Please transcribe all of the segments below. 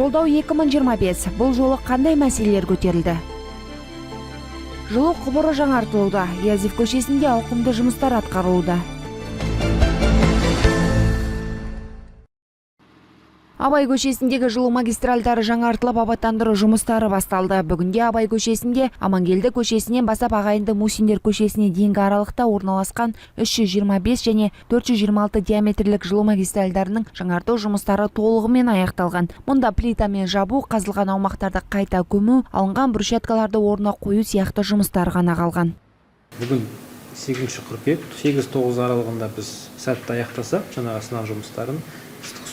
Жолдау 2025. Бұл жолы қандай мәселелер көтерілді? Жылу құбыры жаңартылуда. Язев көшесінде ауқымды жұмыстар атқарылуда. Абай көшесіндегі жылу магистральдары жаңартылып, абаттандыру жұмыстары басталды. Бүгінде Абай көшесінде Амангелді көшесінен бастап ағайынды Мусиндер көшесіне дейінгі аралықта орналасқан 325 және 426 диаметрлік жылу магистральдарының жаңарту жұмыстары толығымен аяқталған. Мұнда плитамен жабу, қазылған аумақтарды қайта көму, алынған брусчаткаларды орнына қою сияқты жұмыстар ғана қалған. Бүгін 8 қыркүйек 8-9 аралығында біз сәтті аяқтасақ, жаңағы сынақ жұмыстарын ыстық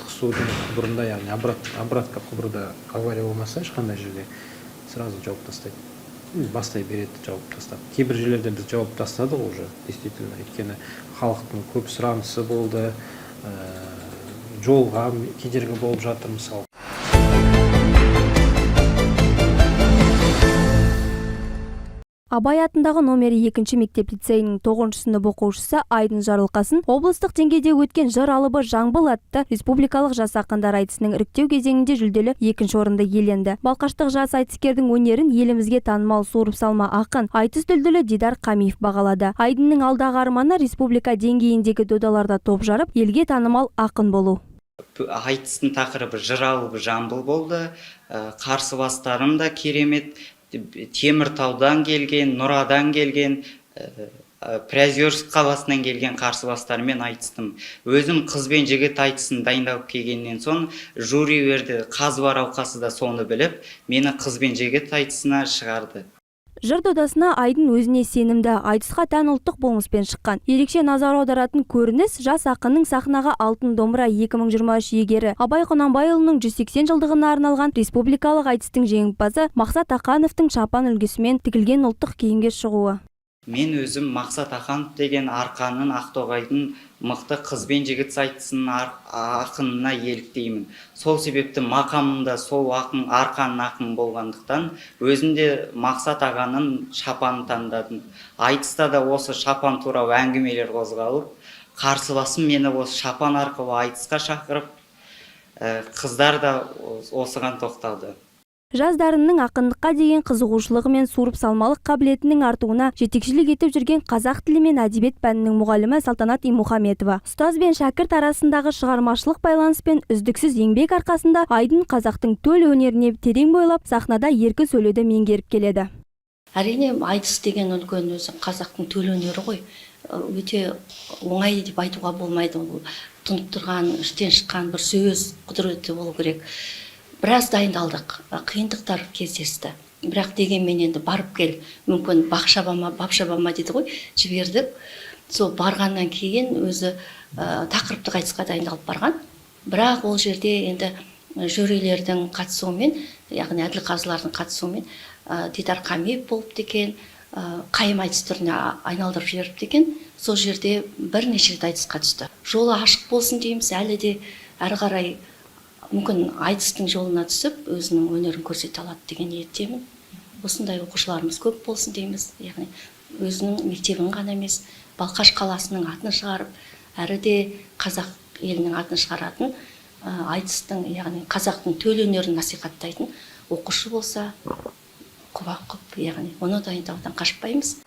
судың құбырында, яғни обратка құбырда авария болмаса, ешқандай жерде сразу жауып тастайды. Бастай береді жауып тастап. Кейбір жерлерде біз жауып тастадық уже, действительно, өйткені халықтың көп сұранысы болды, жолға кедергі болып жатыр мысалы. Абай атындағы номері 2 мектеп лицейінің 9 сынып оқушысы Айдын Жарылқасын облыстық деңгейде өткен жыр алыбы Жаңбыл атты республикалық жас ақындар айтысының іріктеу кезеңінде жүлделі 2 орынды иеленді. Балқаштық жас айтыскердің өнерін елімізге танымал суырып салма ақын, айтыс дүлдүлі Дидар Қамиев бағалады. Айдынның алдағы арманы республика деңгейіндегі додаларда топ жарып, елге танымал ақын болу. Айтыстың тақырыбы жыр алыбы Жамбыл болды. Қарсыластарым да керемет. Теміртаудан келген, Нұрадан келген, Приозерск қаласынан келген қарсыластармен айтыстым. Өзім қыз бен жігіт айтысын дайындалып келгеннен соң, жюри берді, Қазбар алқасы да соны біліп, мені қыз бен жігіт айтысына шығарды. Жыр додасына Айдын өзіне сенімді, айтысқа тән ұлттық болмыспен шыққан. Ерекше назар аударатын көрініс жас ақынның сахнаға алтын домбыра 2023 иегері Абай Құнанбайұлының 180 жылдығына арналған республикалық айтыстың жеңімпазы Мақсат Ақановтың шапан үлгісімен тігілген ұлттық киімге шығуы. Мен өзім Мақсат Ақанов деген Арқаның, Ақтоғайдың мықты қыз бен жігіт айтысының ақынына еліктеймін. Сол себепті мақамымда сол Арқаның ақын болғандықтан, өзімде Мақсат ағаның шапанын таңдадым. Айтыста да осы шапан туралы әңгімелер қозғалып, қарсыласым мені осы шапан арқылы айтысқа шақырып, қыздар да осыған тоқталды. Жас дарынның ақындыққа деген қызығушылығы мен суырып салмалық қабілетінің артуына жетекшілік етіп жүрген қазақ тілі мен әдебиет пәнінің мұғалімі Салтанат Имухаметова. Ұстаз бен шәкірт арасындағы шығармашылық байланыс пен үздіксіз еңбек арқасында Айдын қазақтың төл өнеріне терең бойлап, сахнада еркін сөйлеуді меңгеріп келеді. Әрине, айтыс деген үлкен өзі қазақтың төл өнері ғой. Өте оңай деп айтуға болмайды. Тұнып тұрған, іштен шыққан бір сөз құдіреті болу керек. Біраз дайындалдық, қиындықтар кездесті. Бірақ дегенмен енді барып кел, мүмкін бапшабама дейді ғой, жібердік. Сол барғаннан кейін өзі тақырыптық айтысқа дайындалып барған. Бірақ ол жерде енді жюрилердің қатысуымен, яғни әділқазылардың қатысуымен Дидар Қамиев болып екен, қайым айтыс түріне айналдырып жіберіп екен. Сол жерде бірнеше рет айтысқа түсті. Жолы ашық болсын дейміз, әлі де әрі қарай мүмкін айтыстың жолына түсіп, өзінің өнерін көрсете алады деген ниеттемін. Осындай оқушыларымыз көп болсын дейміз. Яғни өзінің мектебін ғана емес, Балқаш қаласының атын шығарып, әрі де қазақ елінің атын шығаратын, айтыстың, яғни қазақтың төл өнерін насихаттайтын оқушы болса, құба-құп, яғни оны дайындаудан қашпаймыз.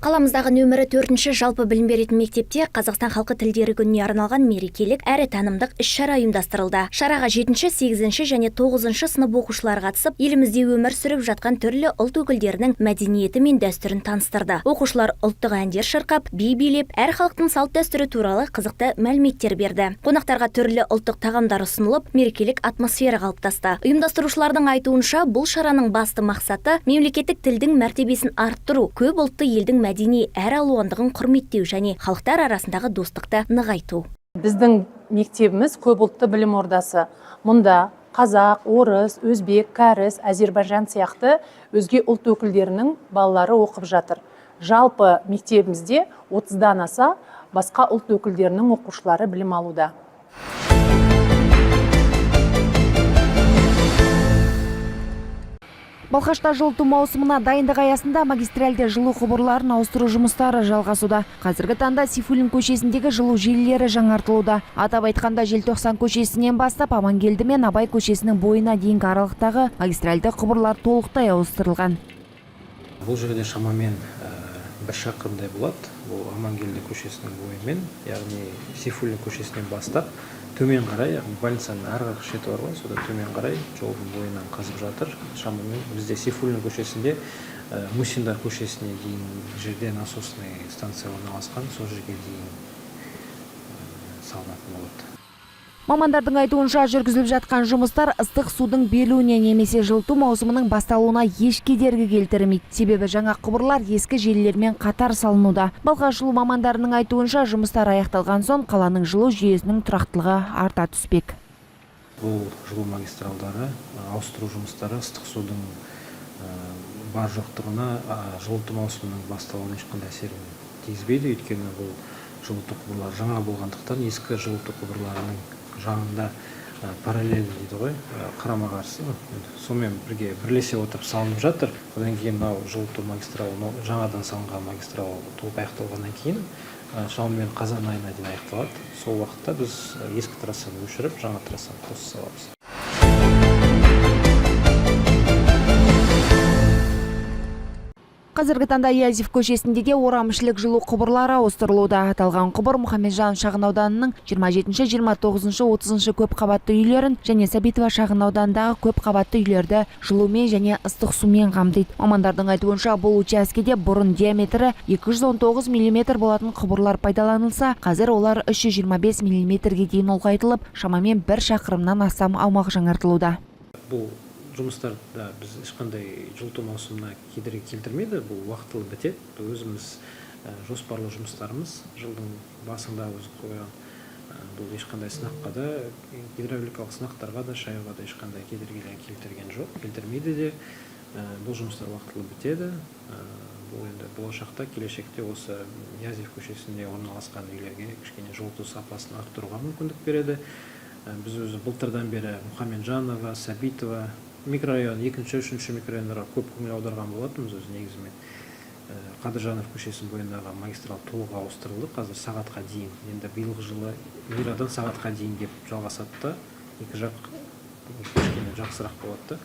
Қаламыздағы нөмірі 4-ші жалпы білім беретін мектепте Қазақстан халқы тілдері күніне арналған мерекелік әрі танымдық іс-шара ұйымдастырылды. Шараға 7-ші, 8-ші және 9-ші сынып оқушылары қатысып, елімізде өмір сүріп жатқан түрлі ұлт өкілдерінің мәдениеті мен дәстүрін таныстырды. Оқушылар ұлттық әндер шырқап, би билеп, әр халықтың салт-дәстүрі туралы қызықты мәліметтер берді. Қонақтарға түрлі ұлттық тағамдар ұсынылып, мерекелік атмосфера қалыптасты. Ұйымдастырушылардың айтуынша, бұл шараның басты мақсаты мемлекеттік тілдің мәртебесін арттыру, көп ұлтты елдің мәдени әр алуандығын құрметтеу және халықтар арасындағы достықты нығайту. Біздің мектебіміз көп ұлтты білім ордасы. Мұнда қазақ, орыс, өзбек, кәріс, әзербайжан сияқты өзге ұлт өкілдерінің балалары оқып жатыр. Жалпы мектебімізде 30-дан аса басқа ұлт өкілдерінің оқушылары білім алуда. Балқашта жылыту маусымына дайындық аясында магистральды жылу құбырларын ауыстыру жұмыстары жалғасуда. Қазіргі таңда Сейфуллин көшесіндегі жылу желілері жаңартылуда. Атап айтқанда Желтоқсан көшесінен бастап Амангелді мен Абай көшесінің бойына дейінгі аралықтағы магистральды құбырлар толықтай ауыстырылған. Бұл жерде шамамен бір шақырымдай болады. Бұл Амангелді көшесінің бойымен, яғни Сейфуллин көшесінен бастап төмен қарай, больницаның арғы шеті бар ғой, сода төмен қарай жолдың бойынан қазып жатыр. Шамамен бізде Сейфуллин көшесінде Мусиндар көшесіне дейін жерде насосный станция орналасқан, сол жерге дейін салынатын болады. Мамандардың айтуынша жүргізіліп жатқан жұмыстар ыстық судың берілуіне немесе жылыту маусымының басталуына еш кедергі келтірмейді. Себебі жаңа құбырлар ескі желілермен қатар салынуда. Балқаш жылу мамандарының айтуынша жұмыстар аяқталған соң қаланың жылу жүйесінің тұрақтылығы арта түспек. Бұл жылу магистралдары ауыстыру жұмыстары ыстық судың бар жоқтығына жылыту маусымының басталуына ешқандай әсерін тигізбейді. Өйткені бұл жылыту құбырлары жаңа болғандықтан ескі жылыту құбырларының жағында параллель дейді ғой, қарама қарсы. Сонымен бірге бірлесе отырып салынып жатыр. Одан кейін мынау жылыту магистралы, жаңадан салынған магистрал толық аяқталғаннан кейін шамамен қазан айына дейін аяқталады. Сол уақытта біз ескі трассаны өшіріп, жаңа трассаны қоса саламыз. Қазіргі таңда Язев көшесінде де орамішілік жылу құбырлары ауыстырылуда. Аталған құбыр Мұхамеджан шағын ауданының 27, 29, 30 көп қабатты үйлерін және Сәбитова шағын аудандағы көп қабатты үйлерді жылумен және ыстық сумен қамтиды. Мамандардың айтуынша бұл учаскеде бұрын диаметрі 219 мм болатын құбырлар пайдаланылса, қазір олар 325 мм-ге дейін ұлғайтылып, шамамен 1 шақырымнан астам аумақ жаңартылуда. Бұл жұмыстарда біз ешқандай жылыту маусымына кедергі келтірмейді, бұл уақытылы бітеді. Өзіміз жоспарлы жұмыстарымыз жылдың басында өзі қойған. Бұл ешқандай сынаққа да, гидравликалық сынақтарға да, шаюға да ешқандай кедергілер келтірген жоқ, келтірмейді де. Бұл жұмыстар уақытылы бітеді. Бұл енді болашақта, келешекте осы Язев көшесінде орналасқан үйлерге кішкене жылыту сапасын арттыруға мүмкіндік береді. Біз өзі былтырдан бері Мұхамеджанова, Сәбитова микрорайон, 2-3 микрорайондарға көп көңіл аударған болатынбыз өзі негізімен. Қадыржанов көшесінің бойындағы магистрал толық ауыстырылды, қазір сағатқа дейін. Енді биылғы жылы Мирадан сағатқа дейін деп жалғасады да, екі жақ кішкене жақсырақ болады.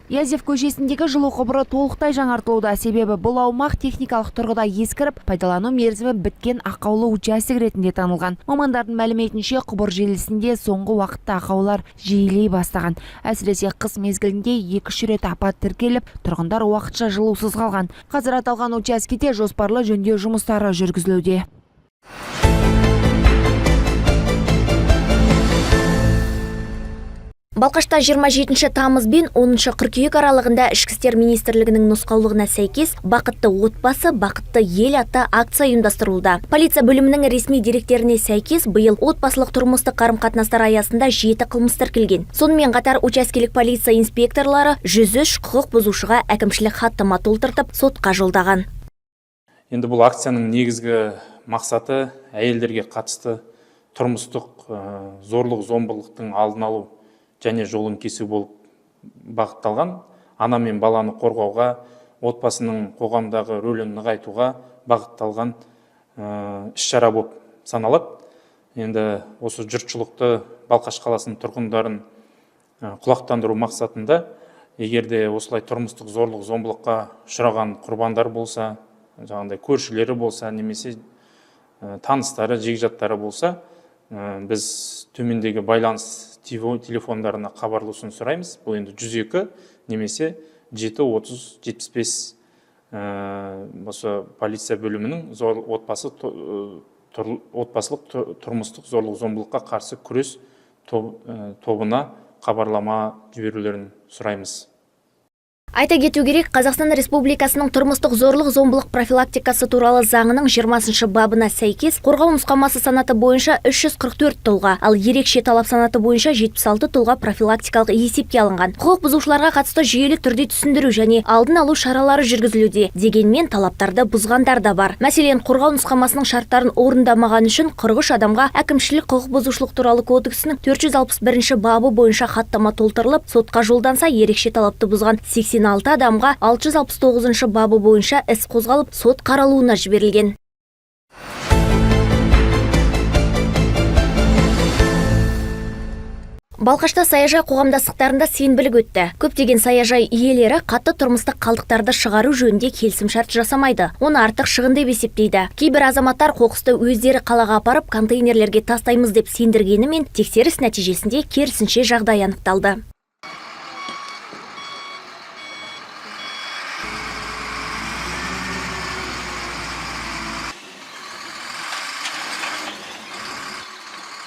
Язев көшесіндегі жылу құбыры толықтай жаңартылуда. Себебі бұл аумақ техникалық тұрғыда ескіріп, пайдалану мерзімі біткен ақаулы участок ретінде танылған. Мамандардың мәліметінше құбыр желісінде соңғы уақытта ақаулар жиілей бастаған. Әсіресе қыс мезгілінде 2-3 рет апат тіркеліп, тұрғындар уақытша жылусыз қалған. Қазір аталған учаскеде жоспарлы жөндеу жұмыстары жүргізілуде. Балқашта 27 тамыз бен 10 қыркүйек аралығында Ішкі істер министрлігінің нұсқаулығына сәйкес бақытты отбасы, бақытты ел атты акция ұйымдастырылуда. Полиция бөлімінің ресми деректеріне сәйкес биыл отбасылық тұрмыстық қарым-қатынастар аясында 7 қылмыс тіркелген. Сонымен қатар учаскелік полиция инспекторлары 103 құқық бұзушыға әкімшілік хаттама толтыртып, сотқа жолдаған. Енді бұл акцияның негізгі мақсаты әйелдерге қатысты тұрмыстық зорлық зомбылықтың алдын алу және жолын кесу болып бағытталған. Ана мен баланы қорғауға, отбасының қоғамдағы рөлін нығайтуға бағытталған іс-шара болып саналады. Енді осы жұртшылықты, Балқаш қаласының тұрғындарын құлақтандыру мақсатында, егерде осылай тұрмыстық зорлық зомбылыққа ұшыраған құрбандар болса, жаңағындай көршілері болса, немесе таныстары, жекжаттары болса, біз төмендегі байланыс телефондарына хабарласуын сұраймыз. Бұл енді 102 немесе 730-75 осы полиция бөлімінің отбасылық тұрмыстық зорлық зомбылыққа қарсы күрес тобына хабарлама жіберулерін сұраймыз. Айта кету керек, Қазақстан Республикасының тұрмыстық зорлық зомбылық профилактикасы туралы заңының 20 бабына сәйкес қорғау нұсқамасы санаты бойынша 344 тұлға, ал ерекше талап санаты бойынша 76 тұлға профилактикалық есепке алынған. Құқық бұзушыларға қатысты жүйелі түрде түсіндіру және алдын алу шаралары жүргізілуде. Дегенмен талаптарды бұзғандар да бар. Мәселен, қорғау нұсқамасының шарттарын орындамаған үшін 43 адамға әкімшілік құқық бұзушылық туралы кодексінің 461 бабы бойынша хаттама толтырылып, сотқа жолданса, ерекше талапты бұзған 80 86 адамға 669 бабы бойынша іс қозғалып, сот қаралуына жіберілген. Балқашта саяжай қоғамдастықтарында сенбілік өтті. Көптеген саяжай иелері қатты тұрмыстық қалдықтарды шығару жөнінде келісімшарт жасамайды. Оны артық шығын деп есептейді. Кейбір азаматтар қоқысты өздері қалаға апарып контейнерлерге тастаймыз деп сендіргенімен тексеріс нәтижесінде керісінше жағдай анықталды.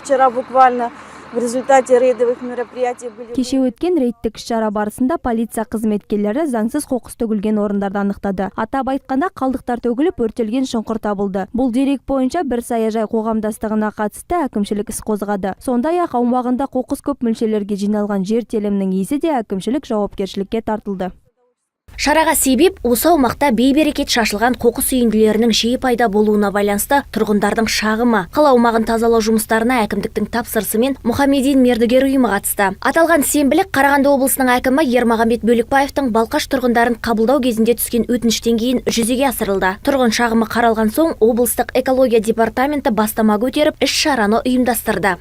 Вчера буквально в результате рейдовых мероприятий были... Кеше өткен рейдтік іс-шара барысында полиция қызметкерлері заңсыз қоқыс төгілген орындарды анықтады. Атап айтқанда қалдықтар төгіліп, өртелген шұңқыр табылды. Бұл дерек бойынша бір саяжай қоғамдастығына қатысты әкімшілік іс қозғады. Сондай-ақ аумағында қоқыс көп мөлшерлерге жиналған жер телімінің иесі де әкімшілік жауапкершілікке тартылды. Шараға себеп осы аумақта бейберекет шашылған қоқыс үйінділерінің жиі пайда болуына байланысты тұрғындардың шағымы. Қала аумағын тазалау жұмыстарына әкімдіктің тапсырысымен Мұхамедин мердігер ұйымы қатысты. Аталған сенбілік Қарағанды облысының әкімі Ермағанбет Бөлікбаевтың Балқаш тұрғындарын қабылдау кезінде түскен өтініштен кейін жүзеге асырылды. Тұрғын шағымы қаралған соң облыстық экология департаменті бастама көтеріп іс-шараны ұйымдастырды.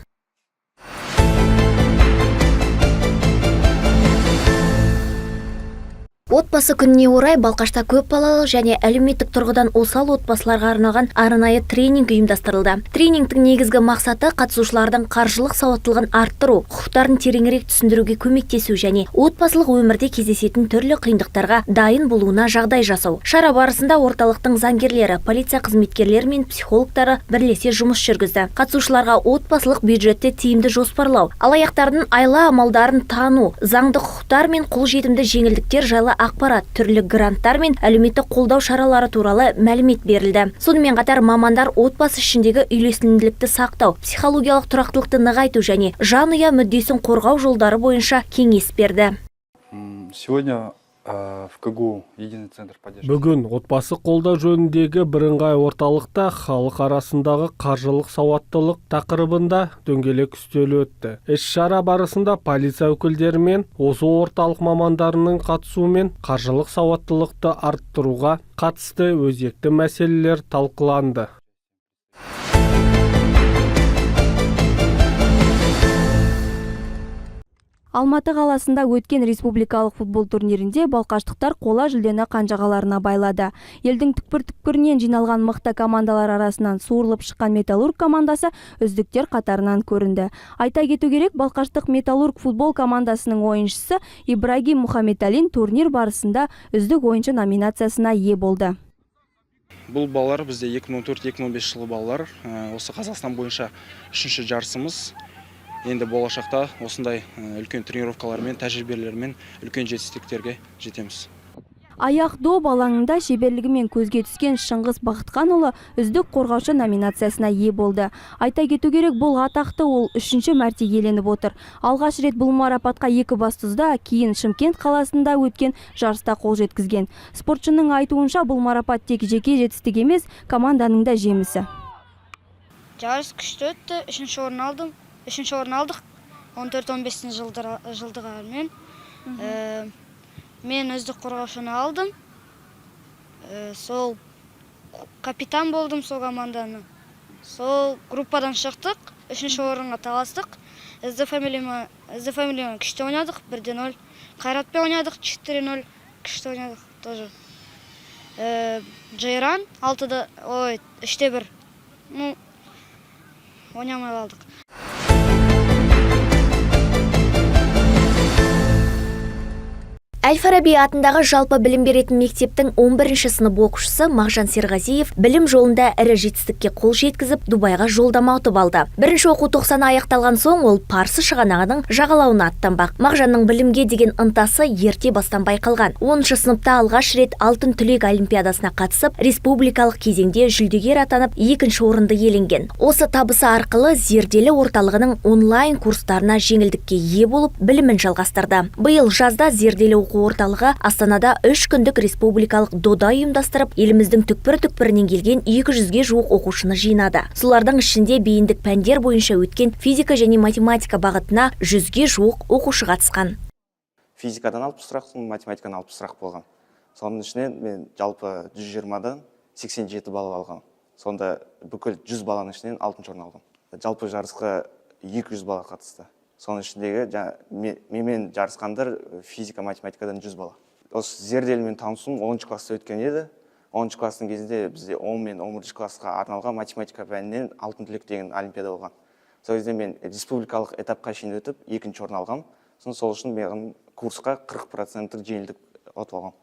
Отбасы күніне орай Балқашта көп балалы және әлеуметтік тұрғыдан осал отбасыларға арналған арнайы тренинг ұйымдастырылды. Тренингтің негізгі мақсаты қатысушылардың қаржылық сауаттылығын арттыру, құқықтарын тереңірек түсіндіруге көмектесу және отбасылық өмірде кездесетін түрлі қиындықтарға дайын болуына жағдай жасау. Шара барысында орталықтың заңгерлері, полиция қызметкерлері мен психологтары бірлесе жұмыс жүргізді. Қатысушыларға отбасылық бюджетті тиімді жоспарлау, алаяқтардың айла амалдарын тану, заңды құқықтар мен қолжетімді жеңілдіктер жайлы ақпарат, түрлі гранттар мен әлеуметтік қолдау шаралары туралы мәлімет берілді. Сонымен қатар мамандар отбасы ішіндегі үйлесімділікті сақтау, психологиялық тұрақтылықты нығайту және жанұя мүддесін қорғау жолдары бойынша кеңес берді. Сегодня в КГУ единый центр поддержки. Бүгін отбасы қолдау жөніндегі бірыңғай орталықта халық арасындағы қаржылық сауаттылық тақырыбында дөңгелек үстел өтті. Іс-шара барысында полиция өкілдері мен осы орталық мамандарының қатысуымен қаржылық сауаттылықты арттыруға қатысты өзекті мәселелер талқыланды. Алматы қаласында өткен республикалық футбол турнирінде балқаштықтар қола жүлдені қанжығаларына байлады. Елдің түкпір-түкпірінен жиналған мықты командалар арасынан суырылып шыққан Металлург командасы үздіктер қатарынан көрінді. Айта кету керек, балқаштық Металлург футбол командасының ойыншысы Ибрагим Мұхамметалин турнир барысында үздік ойыншы номинациясына ие болды. Бұл балалар бізде 2004-2005 жылы балалар. Осы Қазақстан бойынша 3-ші жарысымыз. Енді болашақта осындай үлкен тренировкалармен, тәжірибелермен үлкен жетістіктерге жетеміз. Аяқ доп алаңында шеберлігімен көзге түскен Шыңғыс Бақытханұлы үздік қорғаушы номинациясына ие болды. Айта кету керек, бұл атақты ол 3-ші мәрте иеленіп отыр. Алғаш рет бұл марапатқа Екібастұзда, кейін Шымкент қаласында өткен жарыста қол жеткізген. Спортшының айтуынша, бұл марапат тек жеке жетістік емес, команданың да жемісі. Жарыс күшті өтті, 3-ші орын алдық 14-15 жылдығармен. Мен үздік қорғаушыны алдым. Сол капитан болдым сол команданы. Сол группадан шықтық, 3-ші орынға таластық. SD Family күшті ойнадық, 1-0. Қайратпен ойнадық, 4-0. Күшті ойнадық тоже. Жайран 3-1. Ойнамай қалдық. Әл-Фараби атындағы жалпы білім беретін мектептің 11-ші сынып оқушысы Мағжан Серғазиев білім жолында ірі жетістікке қол жеткізіп, Дубайға жолдама ұтып алды. Бірінші оқу тоқсаны аяқталған соң ол Парсы шығанағының жағалауына аттанбақ. Мағжанның білімге деген ынтасы ерте бастан байқалған. 10-шы сыныпта алғаш рет алтын түлек олимпиадасына қатысып, республикалық кезеңде жүлдегер атанып, 2-ші орынды иеленген. Осы табысы арқылы зерделі орталығының онлайн курстарына жеңілдікке ие болып, білімін жалғастырды. Биыл жазда зерделі оқу орталығы Астанада 3 күндік республикалық дода ұйымдастырып, еліміздің түкпір-түкпірінен келген 200-ге жуық оқушыны жинады. Солардың ішінде бейіндік пәндер бойынша өткен физика және математика бағытына 100-ге жуық оқушы қатысқан. физикадан 60 сұрақпын, математикадан 60 сұрақ болған. Соның ішінен мен жалпы 120-дан 87 балл алған. Сонда бүкіл 100 баланың ішінен 6-шы орын алдым. Жалпы жарысқа 200 бала қатысты. Соның ішіндегі менімен жарысқандар физика, математикадан 100 бала. Осы зерделімен танысуым 10-шы класста өткен еді. 10-шы класстың кезінде бізде 10 мен 11-шы классқа арналған математика пәнінен алтын түлек деген олимпиада болған. Сол кезде мен республикалық этапқа шейін өтіп, 2-ші орын алғам. Сол үшін мен курсқа 40% жеңілдік ұтып алғам.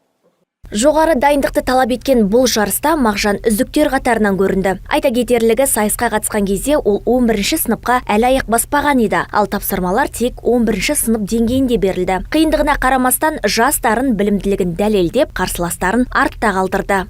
Жоғары дайындықты талап еткен бұл жарыста Мағжан үздіктер қатарынан көрінді. Айта кетерлігі, сайысқа қатысқан кезде ол 11-ші сыныпқа әлі аяқ баспаған еді, ал тапсырмалар тек 11-ші сынып деңгейінде берілді. Қиындығына қарамастан жас дарын білімділігін дәлелдеп, қарсыластарын артта қалдырды.